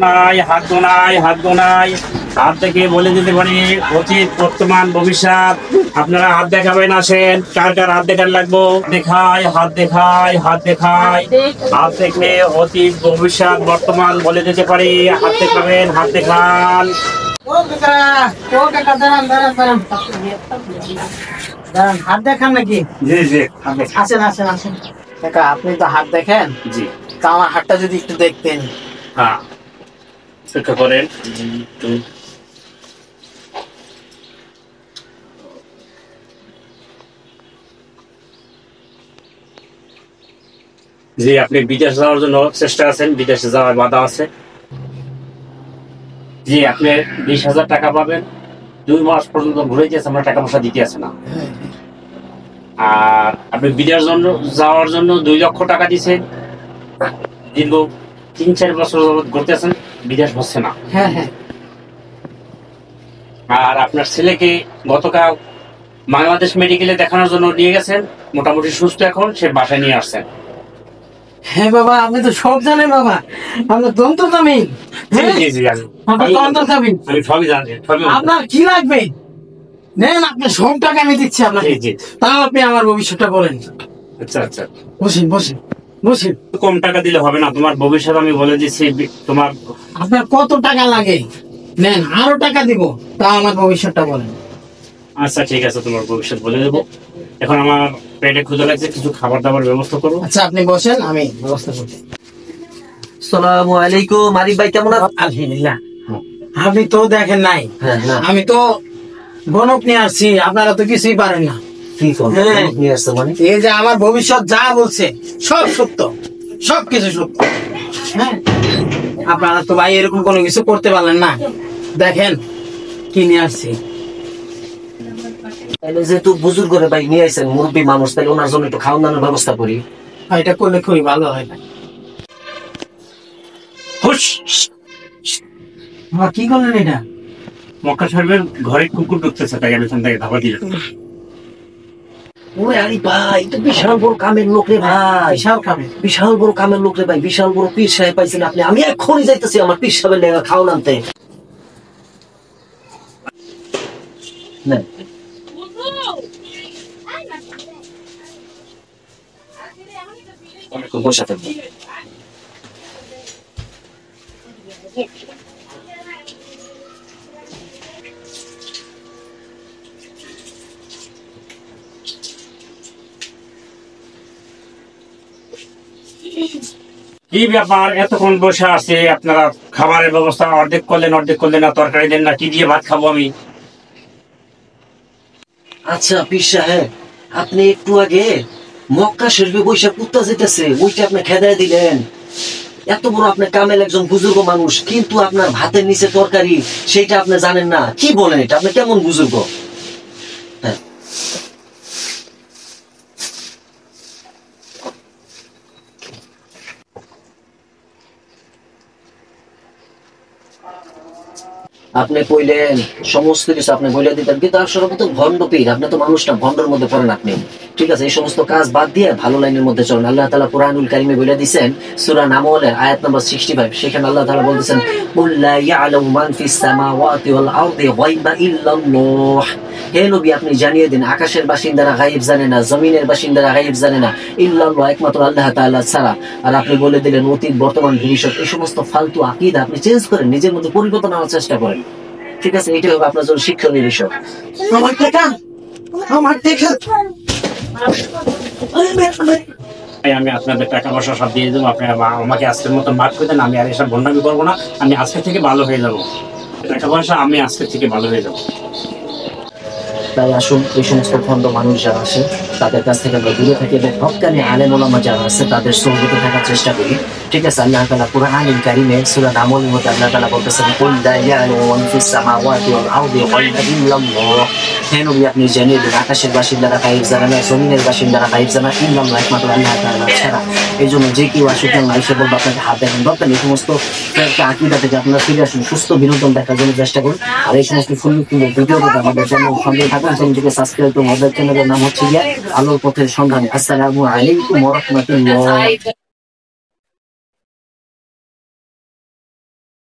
নাই হাত গোনাই হাত গোনাই হাত থেকে বলে দিতে পারি অতীত বর্তমান ভবিষ্যৎ। আপনারা হাত দেখাবেন, আসেন কার কার হাত দেখার লাগবো। দেখাই হাত দেখাই হাত দেখাই হাত দেখলে অতীত ভবিষ্যৎ বর্তমান বলে দিতে পারি। হাত দেখাবেন, হাত দেখান। হাত দেখান নাকি? জি জি আসেন আসেন আসেন কাকা, আপনি তো হাত দেখেন, জি। তা আমার হাতটা যদি একটু দেখতেন। হ্যাঁ চেষ্টা করেন। জি, আপনি বিদেশ যাওয়ার জন্য চেষ্টা আছেন, বিদেশে যাওয়ার বাধা আছে। জি, আপনি 20,000 টাকা পাবেন। 2 মাস পর্যন্ত ঘুরে গেছে, আমরা টাকা পয়সা দিতে আছে না। আর আপনি বিদেশ জন্য যাওয়ার জন্য 2 লক্ষ টাকা দিচ্ছেন। দীর্ঘ 3-4 বছর যাবৎ ঘুরতেছেন, বিদেশ হচ্ছে না। হ্যাঁ হ্যাঁ। আর আপনার ছেলেকে গতকাল বাংলাদেশ মেডিকেলে দেখানোর জন্য নিয়ে গেছেন, মোটামুটি সুস্থ এখন, সে বাসায় নিয়ে আসছেন। হ্যাঁ বাবা, আপনি তো সব জানেন বাবা, আপনি দন্ত জামিন। জি জি জানি, আপনি দন্ত জামিন, আমি সবই জানি, সবই। আপনার কি লাগবে নেন, আপনার সব টাকা আমি দিচ্ছি আপনাকে। জি জি। তাও আপনি আমার ভবিষ্যৎটা বলেন। আচ্ছা আচ্ছা, বসেন বসেন বসেন। কম টাকা দিলে হবে না, তোমার ভবিষ্যৎ আমি বলে দিচ্ছি। তোমার আপনার কত টাকা লাগে নেন, আরো টাকা দিব, তাও আমার ভবিষ্যৎটা বলেন। আচ্ছা ঠিক আছে, তোমার ভবিষ্যৎ বলে দেবো। এখন আমার পেটে ক্ষুধা লাগছে, কিছু খাবার দাবার ব্যবস্থা করো। আচ্ছা আপনি বসেন, আমি ব্যবস্থা করছি। আসসালামু আলাইকুম, আরিফ ভাই কেমন আছেন? আলহামদুলিল্লাহ। আপনি তো দেখেন নাই, হ্যাঁ, না। আমি তো গণক নিয়ে আসছি, আপনারা তো কিছুই পারেন না। কি করব? হ্যাঁ। নিয়ে আসছে মানে? এই যে আমার ভবিষ্যৎ যা বলছে সব সত্য, সব কিছু সত্য। হ্যাঁ, আপনারা তো ভাই এরকম কোনো কিছু করতে পারলেন না। দেখেন কি নিয়ে আসছি। তাহলে যেহেতু বুজুর্গ করে ভাই নিয়ে আসছেন, মুরব্বী মানুষ, তাহলে ওনার জন্য একটু খাওয়ান দাওয়ার ব্যবস্থা করি। আর এটা করলে খুবই ভালো হয় না। হুশ! কি করলেন এটা? মক্কা সাহেবের ঘরে কুকুর ঢুকতেছে, তাই আমি এখান থেকে ধাবা দিলাম। ওরে আরিফ ভাই, তো বিশাল বড় কামের লোক রে ভাই, বিশাল খাবে। বিশাল বড় কামের লোক রে ভাই, বিশাল বড় পীর সাহেব পাইছেন আপনি। আমি এক্ষুনি যাইতেছি আমার পীর সাহেবের লেগা খাওয়ান আনতে। নেন। একটু বসে থাকবেন। কি ব্যাপার, এতক্ষণ বসে আছে? আপনারা খাবারের ব্যবস্থা অর্ধেক করলেন না, তরকারি দেন না, কি দিয়ে ভাত খাবো আমি? আচ্ছা পীর সাহেব, আপনি একটু আগে মক্কা শরীফে বৈশা কুত্তা যেতেছে, ওইটা আপনি খেদায় দিলেন। এত বড় আপনি কামেল একজন বুজুর্গ মানুষ, কিন্তু আপনার ভাতের নিচে তরকারি, সেটা আপনি জানেন না। কি বলেন এটা? আপনি কেমন বুজুর্গ? হ্যাঁ, আপনি কইলেন সমস্ত কিছু আপনি বলে দিতেন, কিন্তু আসলে তো ভণ্ড পীর, আপনি তো মানুষটা ভণ্ডর মধ্যে পড়েন আপনি। ঠিক আছে, এই সমস্ত কাজ বাদ দিয়ে ভালো লাইনের মধ্যে চলেন। আল্লাহ তাআলা কুরআনুল কারীমে বলে দিয়েছেন, সূরা নামলের আয়াত নাম্বার 65, সেখানে আল্লাহ তাআলা বলতেছেন, কুল লা ইয়ালামু মান ফিস সামাওয়াতি ওয়াল আরদি গায়বা ইল্লাল্লাহ। হে নবী, আপনি জানিয়ে দিন, আকাশের বাসিন্দারা গায়েব জানে না, জমিনের বাসিন্দারা গায়েব জানে না, ইল্লাল্লাহ, একমাত্র আল্লাহ তাআলা ছাড়া। আর আপনি বলে দিলেন অতীত বর্তমান ভবিষ্যৎ, এই সমস্ত ফালতু আকীদা আপনি চেঞ্জ করেন, নিজের মধ্যে পরিবর্তন আনার চেষ্টা করেন। ঠিক আছে, এটাই হবে আপনার জন্য শিক্ষণীয় বিষয়। আমার টাকা, আমার টাকা। আমি আপনাদের টাকা পয়সা সব দিয়ে দেবো, আপনি আমাকে আজকের মতো মাফ করে দেন। আমি আর এসব ভণ্ডামি করবো না, আমি আজকে থেকে ভালো হয়ে যাবো। টাকা পয়সা আমি আজকে থেকে ভালো হয়ে যাবো। তাই আসুন, এই সমস্ত ভণ্ড মানুষ যারা আছে তাদের কাছ থেকে আমরা দূরে থাকি এবং হক্কানি আলেম ওলামা যারা আছে তাদের সহযোগিতা থাকার চেষ্টা করি। ঠিক আছে, আল্লাহ তাআলা কুরআনুল কারীমে সূরা নামলের মধ্যে আল্লাহ তাআলা বলতেছেন, কুল লা ইয়ালামু মান ফিস সামাওয়াতি ওয়াল আরদি গায়বা ইল্লাল্লাহ। হে নবী, আপনি জানিয়ে দিন, আকাশের বাসিন্দারা গায়ব জানে না, জমিনের বাসিন্দারা গায়ব জানে না, ইল্লাল্লাহ, একমাত্র আল্লাহ তাআলা ছাড়া। এই জন্য যে কেউ আসুক না এসে বলবো আপনাকে হাত দেখেন, দরকার এই সমস্ত আকীদা থেকে আপনারা ফিরে আসুন, সুস্থ বিনোদন দেখার জন্য চেষ্টা করুন। আর এই সমস্ত সুন্দর সুন্দর ভিডিওগুলো আমাদের চ্যানেল সঙ্গে থাকুন। চ্যানেলটিকে সাবস্ক্রাইব করুন। আমাদের চ্যানেলের নাম হচ্ছে গিয়ে আলোর পথের সন্ধান। আসসালামু আলাইকুম ওয়া রাহমাতুল্লাহ।